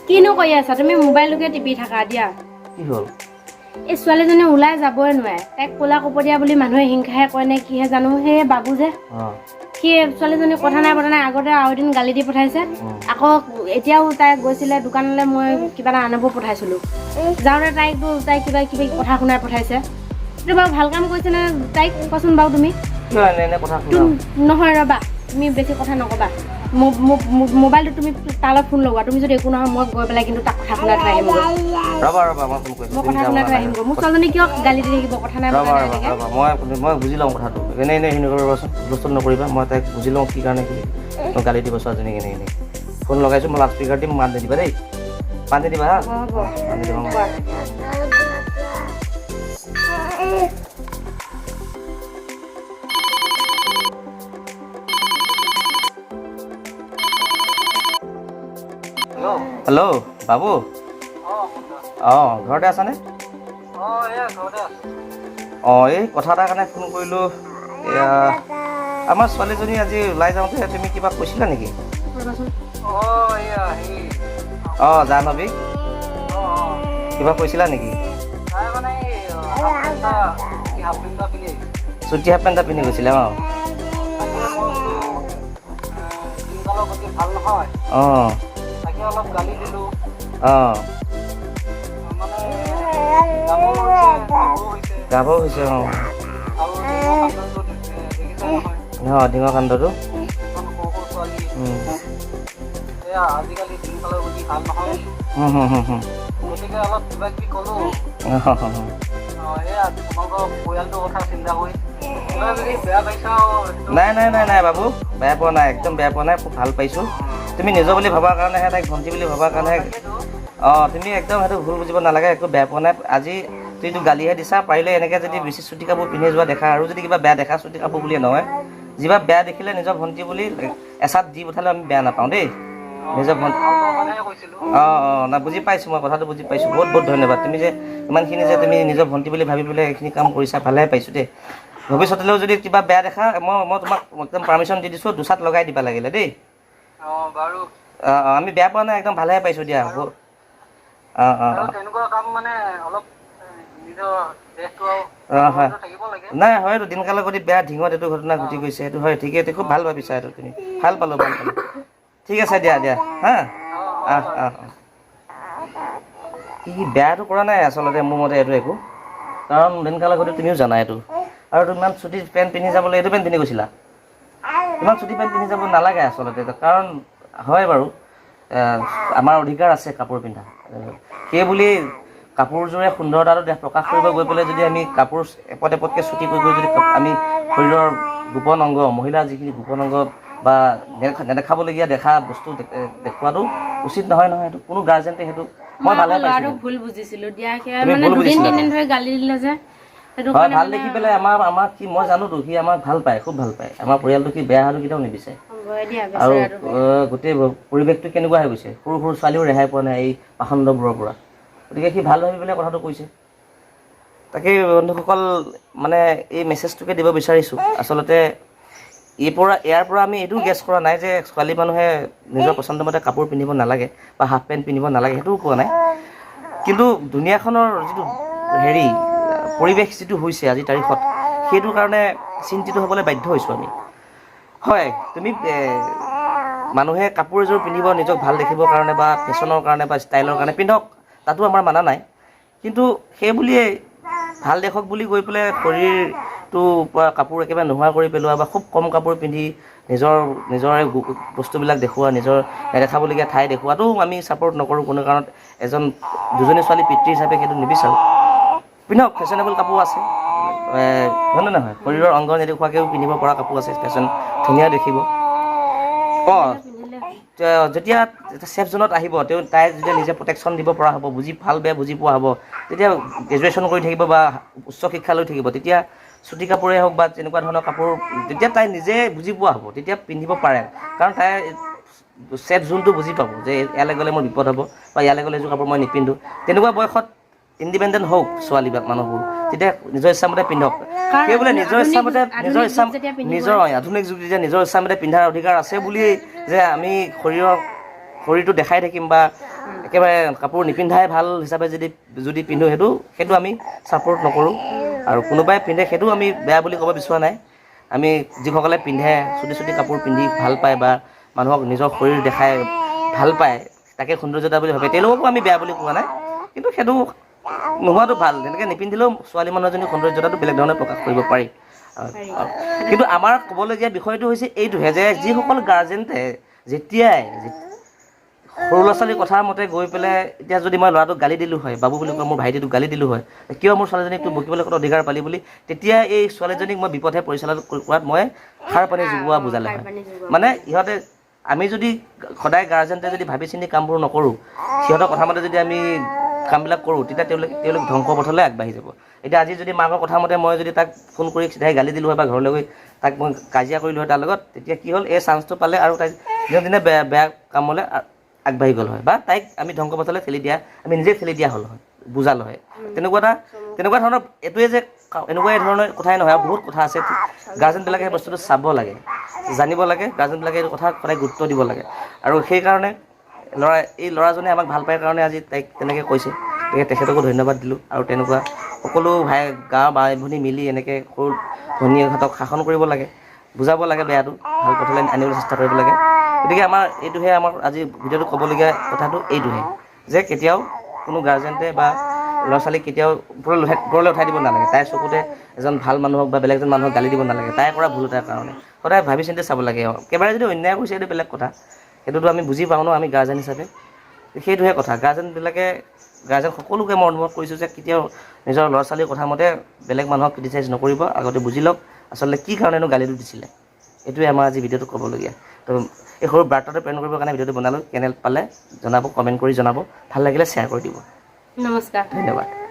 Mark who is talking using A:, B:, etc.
A: কিনো কৰি আছা তুমি মোবাইলটোকে টিপি থাকা দিয়া
B: কি হ'ল
A: এই ছোৱালীজনী ওলাই যাবই নোৱাৰে তাইক কোলা কপতীয়া বুলি মানুহে হিংসাহে কয় নে কিহে জানো সেই বাবু যে সি ছোৱালীজনী কথা নাই পতা নাই আগতে আৰু এদিন গালি দি পঠাইছে আকৌ এতিয়াও তাই গৈছিলে দোকানলৈ মই কিবা এটা আনিব পঠাইছিলোঁ যাওঁতে তাইক কিবা কিবি কথা শুনাই পঠাইছে এইটো বাৰু ভাল কাম কৰিছে নে তাইক কোৱাচোন বাৰু তুমি নহয় ৰ'বা তুমি বেছি কথা নক'বা মোবাইলটো তুমি তালৈ ফোন লগোৱা তুমি যদি একো নহয় মই গৈ পেলাই কিন্তু তাক কথা শুনাই থৈ আহিমগৈ মই কথা শুনাই থৈ আহিমগৈ মোৰ ছোৱালীজনী কিয় গালি দি থাকিব কথা নাই
B: মই বুজি লওঁ কথাটো এনেই সেইখিনি কৰিবাচোন হুলস্থুল নকৰিবা মই তাইক বুজি লওঁ কি কাৰণে কি মই গালি দিব ছোৱালীজনীক এনেই ফোন লগাইছোঁ মই লাউড স্পীকাৰ দিম মাত নিদিবা দেই মাত নিদিবা হা মাত নিদিবা হেল্ল' বাবু অঁ ঘৰতে আছানে অঁ এই কথা এটাৰ কাৰণে ফোন কৰিলোঁ এয়া আমাৰ ছোৱালীজনী আজি ওলাই যাওঁতে তুমি কিবা কৈছিলা নেকি অঁ জাহ্নৱী কিবা কৈছিলা নেকি চুটি হাফ পেণ্ট এটা পিন্ধি গৈছিলে অঁ অঁ
C: অলপ গালি দিলোঁ
B: গাভৰু হৈছে অঁ ডিঙৰ কাণ্ডটো
C: আজিকালি দিনকালৰ গতি ভাল নহয় গতিকে অলপ কিবা কিবি ক'লোঁ এয়া তোমালোকৰ পৰিয়ালটোৰ কথা চিন্তা কৰি কিবা যদি বেয়া পাইছা
B: নাই বাবু বেয়া পোৱা নাই একদম বেয়া পোৱা নাই খুব ভাল পাইছোঁ তুমি নিজৰ বুলি ভবাৰ কাৰণেহে তাইক ভণ্টি বুলি ভবাৰ কাৰণেহে অঁ তুমি একদম সেইটো ভুল বুজিব নালাগে একো বেয়া পোৱা নাই আজি তুমিতো গালিহে দিছা পাৰিলে এনেকৈ যদি বেছি চুটি কাপোৰ পিন্ধি যোৱা দেখা আৰু যদি কিবা বেয়া দেখা চুটি কাপোৰ বুলিয়ে নহয় যিবা বেয়া দেখিলে নিজৰ ভণ্টি বুলি এচাত দি পঠালে আমি বেয়া নাপাওঁ দেই নিজৰ ভণ্টি নাই বুজি পাইছোঁ মই কথাটো বুজি পাইছোঁ বহুত বহুত ধন্যবাদ তুমি যে ইমানখিনি যে তুমি নিজৰ ভণ্টি বুলি ভাবি পেলাই এইখিনি কাম কৰিছা ভালেহে পাইছোঁ দেই ভৱিষ্যতলৈও যদি কিবা বেয়া দেখা মই তোমাক একদম পাৰ্মিশ্যন দি দিছোঁ দুচাত লগাই দিবা লাগিলে দেই আমি বেয়া পোৱা নাই একদম ভালেহে পাইছোঁ দিয়া হয় নাই হয়তো দিনকালৰ গতি বেয়া ঢিঙত এইটো ঘটনা ঘটি গৈছে সেইটো হয় ঠিকেই খুব ভাল ভাবিছা এইটো তুমি ভাল পালোঁ ঠিক আছে দিয়া হা কি বেয়াটো কৰা নাই আচলতে মোৰ মতে এইটো একো কাৰণ দিনকালৰ গতি তুমিও জানা এইটো আৰু তুমি ইমান চুটি পেণ্ট পিন্ধি যাবলৈ এইটো পেণ্ট পিন্ধি গৈছিলা ইমান চুটি পেণ্ট পিন্ধি যাব নালাগে আচলতে কাৰণ হয় বাৰু আমাৰ অধিকাৰ আছে কাপোৰ পিন্ধা সেইবুলি কাপোৰযোৰে সুন্দৰতাটো প্ৰকাশ কৰিব গৈ পেলাই যদি আমি কাপোৰ এপতকৈ চুটি কৰি যদি আমি শৰীৰৰ গোপন অংগ মহিলাৰ যিখিনি গোপন অংগ বা নেদেখাবলগীয়া দেখা বস্তু দেখুৱাটো উচিত নহয় সেইটো কোনো গাৰ্জেণ্টে সেইটো মই ভালে পাইছোঁ
A: ভুল বুজিছিলোঁ দিয়া গালি দিলে যে
B: হয় ভাল দেখি পেলাই আমাক কি মই জানোতো সি আমাক ভাল পায় খুব ভাল পায় আমাৰ পৰিয়ালটো কি বেয়া হ'লেও কেতিয়াও নিবিচাৰে আৰু গোটেই পৰিৱেশটো কেনেকুৱা হৈ গৈছে সৰু সৰু ছোৱালীও ৰেহাই পোৱা নাই এই পাখণ্ডবোৰৰ পৰা গতিকে সি ভাল ভাবি পেলাই কথাটো কৈছে তাকে বন্ধুসকল মানে এই মেছেজটোকে দিব বিচাৰিছোঁ আচলতে ইয়াৰ পৰা আমি এইটো গেছ কৰা নাই যে ছোৱালী মানুহে নিজৰ পচন্দমতে কাপোৰ পিন্ধিব নালাগে বা হাফ পেণ্ট পিন্ধিব নালাগে সেইটোও কোৱা নাই কিন্তু দুনীয়াখনৰ যিটো পৰিৱেশ যিটো হৈছে আজিৰ তাৰিখত সেইটো কাৰণে চিন্তিত হ'বলৈ বাধ্য হৈছোঁ আমি হয় তুমি মানুহে কাপোৰ এযোৰ পিন্ধিব নিজক ভাল দেখিবৰ কাৰণে বা ফেশ্বনৰ কাৰণে বা ষ্টাইলৰ কাৰণে পিন্ধক তাতো আমাৰ মানা নাই কিন্তু সেই বুলিয়ে ভাল দেখক বুলি গৈ পেলাই শৰীৰটোৰ পৰা কাপোৰ একেবাৰে নোহোৱা কৰি পেলোৱা বা খুব কম কাপোৰ পিন্ধি নিজৰে বস্তুবিলাক দেখুওৱা নিজৰ নেদেখাবলগীয়া ঠাই দেখুওৱাটো আমি ছাপোৰ্ট নকৰোঁ কোনো কাৰণত দুজনী ছোৱালী পিতৃ হিচাপে সেইটো নিবিচাৰোঁ পিন্ধক ফেশ্বনেবল কাপোৰ আছে হয়নে নহয় শৰীৰৰ অংগ নেদেখুৱাকৈও পিন্ধিব পৰা কাপোৰ আছে ফেশ্বন ধুনীয়া দেখিব যেতিয়া ছেফ জোনত আহিব তাই যেতিয়া নিজে প্ৰটেকশ্যন দিব পৰা হ'ব ভাল বেয়া বুজি পোৱা হ'ব তেতিয়া গ্ৰেজুৱেশ্যন কৰি থাকিব বা উচ্চ শিক্ষা লৈ থাকিব তেতিয়া চুটি কাপোৰেই হওক বা তেনেকুৱা ধৰণৰ কাপোৰ যেতিয়া তাই নিজে বুজি পোৱা হ'ব তেতিয়া পিন্ধিব পাৰে কাৰণ তাই ছেফ জোনটো বুজি পাব যে ইয়ালৈ গ'লে মোৰ বিপদ হ'ব বা ইয়ালৈ গ'লে এযোৰ কাপোৰ মই নিপিন্ধোঁ তেনেকুৱা বয়সত ইণ্ডিপেণ্ডেণ্ট হওক ছোৱালী মানুহবোৰ তেতিয়া নিজৰ ইচ্ছামতে পিন্ধক সেই বোলে নিজৰ আধুনিক যুগ যেতিয়া নিজৰ ইচ্ছামতে পিন্ধাৰ অধিকাৰ আছে বুলিয়েই যে আমি শৰীৰটো দেখাই থাকিম বা একেবাৰে কাপোৰ নিপিন্ধাই ভাল হিচাপে যদি পিন্ধো সেইটো আমি ছাপোৰ্ট নকৰোঁ আৰু কোনোবাই পিন্ধে সেইটো আমি বেয়া বুলি ক'ব বিচৰা নাই আমি যিসকলে পিন্ধে চুটি কাপোৰ পিন্ধি ভাল পায় বা মানুহক নিজৰ শৰীৰ দেখাই ভাল পায় তাকে সৌন্দৰ্যতা বুলি ভাবে তেওঁলোককো আমি বেয়া বুলি কোৱা নাই কিন্তু সেইটো নোহোৱাটো ভাল তেনেকৈ নিপিন্ধিলেও ছোৱালী মানুহ এজনী সৌন্দৰ্যতাটো বেলেগ ধৰণে প্ৰকাশ কৰিব পাৰি কিন্তু আমাৰ ক'বলগীয়া বিষয়টো হৈছে এইটোহে যে যিসকল গাৰ্জেণ্টে যেতিয়াই সৰু ল'ৰা ছোৱালীৰ কথা মতে গৈ পেলাই এতিয়া যদি মই ল'ৰাটোক গালি দিলোঁ হয় বাবু বুলি কয় মোৰ ভাইটিটোক গালি দিলোঁ হয় কিয় মোৰ ছোৱালীজনীক তোৰ বকিবলৈ ক'ত অধিকাৰ পালি বুলি তেতিয়া এই ছোৱালীজনীক মই বিপথে পৰিচালনা কৰাত মই সাৰ পানী যোগোৱা বুজালে হয় মানে ইহঁতে আমি যদি সদায় গাৰ্জেণ্টে যদি ভাবি চিন্তি কামবোৰ নকৰোঁ সিহঁতৰ কথা মতে যদি আমি কামবিলাক কৰোঁ তেতিয়া তেওঁলোক ধ্বংস পথলৈ আগবাঢ়ি যাব এতিয়া আজি যদি মাকৰ কথা মতে মই যদি তাক ফোন কৰি চিধাই গালি দিলোঁ হয় বা ঘৰলৈ গৈ তাক মই কাজিয়া কৰিলোঁ হয় তাৰ লগত তেতিয়া কি হ'ল এই চান্সটো পালে আৰু তাই দিনক দিনে বেয়া কামলৈ আগবাঢ়ি গ'ল হয় বা তাইক আমি ধ্বংস পথলৈ ঠেলি দিয়া আমি নিজে ঠেলি দিয়া হ'ল হয় বুজাল হয় তেনেকুৱা ধৰণৰ এইটোৱে যে এনেকুৱা ধৰণৰ কথাই নহয় বহুত কথা আছে গাৰ্জেনবিলাকে সেই বস্তুটো চাব লাগে জানিব লাগে গাৰ্জেনবিলাকে এইটো কথা সদায় গুৰুত্ব দিব লাগে আৰু সেইকাৰণে এই ল'ৰাজনে আমাক ভাল পায় কাৰণে আজি তাইক তেনেকৈ কৈছে গতিকে তেখেতকো ধন্যবাদ দিলোঁ আৰু তেনেকুৱা সকলো গাঁৱৰ বাই ভনী মিলি এনেকৈ সৰু ভনীয়েকহঁতক শাসন কৰিব লাগে বুজাব লাগে বেয়াটো ভাল পথলৈ আনিবলৈ চেষ্টা কৰিব লাগে গতিকে এইটোহে আমাৰ আজি ভিডিঅ'টো ক'বলগীয়া কথাটো এইটোহে যে কেতিয়াও কোনো গাৰ্জেণ্টে বা ল'ৰা ছোৱালীক কেতিয়াও ওপৰলৈ উঠাই দিব নালাগে তাইৰ চকুতে এজন ভাল মানুহক বা বেলেগ এজন মানুহক গালি দিব নালাগে তাই কৰা ভুল এটাৰ কাৰণে সদায় ভাবি চিন্তি চাব লাগে একেবাৰে যদি অন্যায় কৰিছে সেইটো বেলেগ কথা সেইটোতো আমি বুজি পাওঁ ন আমি গাৰ্জেন হিচাপে সেইটোহে কথা গাৰ্জেন সকলোকে মই অনুভৱ কৰিছোঁ যে কেতিয়াও নিজৰ ল'ৰা ছোৱালীৰ কথা মতে বেলেগ মানুহক ক্ৰিটিচাইজ নকৰিব আগতে বুজি লওক আচলতে কি কাৰণেনো গালিটো দিছিলে এইটোৱে আমাৰ আজি ভিডিঅ'টো ক'বলগীয়া তো এই সৰু বাৰ্তাটো প্ৰেৰণ কৰিবৰ কাৰণে ভিডিঅ'টো বনালোঁ কেনেল পালে জনাব কমেণ্ট কৰি জনাব ভাল লাগিলে শ্বেয়াৰ কৰি দিব
A: নমস্কাৰ
B: ধন্যবাদ